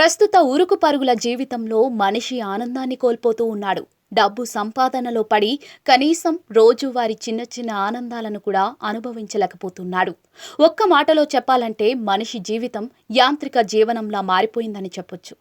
ప్రస్తుత ఉరుకు పరుగుల జీవితంలో మనిషి ఆనందాన్ని కోల్పోతూ ఉన్నాడు. డబ్బు సంపాదనలో పడి కనీసం రోజువారీ చిన్న చిన్న ఆనందాలను కూడా అనుభవించలేకపోతున్నాడు. ఒక్క మాటలో చెప్పాలంటే మనిషి జీవితం యాంత్రిక జీవనంలా మారిపోయిందని చెప్పొచ్చు.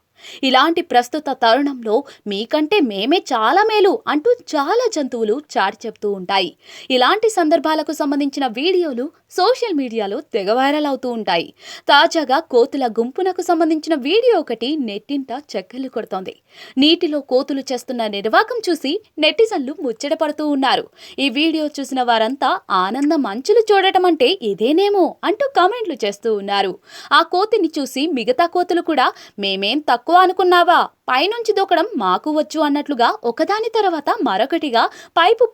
ఇలాంటి ప్రస్తుత తరుణంలో మీకంటే మేమే చాలా మేలు అంటూ చాలా జంతువులు చాటి చెప్తూ ఉంటాయి. ఇలాంటి సందర్భాలకు సంబంధించిన వీడియోలు సోషల్ మీడియాలో తెగ వైరల్ అవుతూ ఉంటాయి. తాజాగా కోతుల గుంపునకు సంబంధించిన వీడియో ఒకటి నెట్టింట చక్కర్లు కొడుతోంది. నీటిలో కోతులు చేస్తున్న నిర్వాకం చూసి నెటిజన్లు ముచ్చట పడుతూ ఉన్నారు. ఈ వీడియో చూసిన వారంతా ఆనందం అంచులు చూడటం అంటే ఇదేనేమో అంటూ కామెంట్లు చేస్తూ ఉన్నారు. ఆ కోతిని చూసి మిగతా కోతులు కూడా మేమేం తక్కువ అనుకున్నావా, పైనుంచి దూకడం మాకు వచ్చు అన్నట్లుగా ఒకదాని తర్వాత మరొకటిగా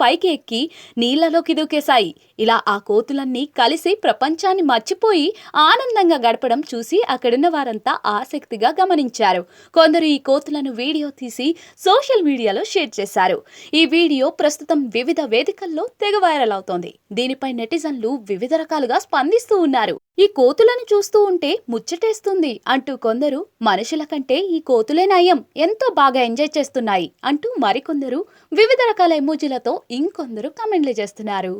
పైకి ఎక్కి నీళ్లలోకి దూకేశాయి. ఇలా ఆ కోతులన్నీ కలిసి ప్రపంచాన్ని మర్చిపోయి ఆనందంగా గడపడం చూసి అక్కడున్న వారంతా ఆసక్తిగా గమనించారు. కొందరు ఈ కోతులను వీడియో తీసి సోషల్ మీడియాలో షేర్ చేశారు. ఈ వీడియో ప్రస్తుతం వివిధ వేదికల్లో తెగ వైరల్ అవుతోంది. దీనిపై నెటిజన్లు వివిధ రకాలుగా స్పందిస్తూ ఉన్నారు. ఈ కోతులను చూస్తూ ఉంటే ముచ్చటేస్తుంది అంటూ కొందరు, మనుషుల కంటే ఈ కోతులే నయం, ఎంతో బాగా ఎంజాయ్ చేస్తున్నాయి అంటూ మరికొందరు వివిధ రకాల ఎమోజీలతో ఇంకొందరు కామెంట్లు చేస్తున్నారు.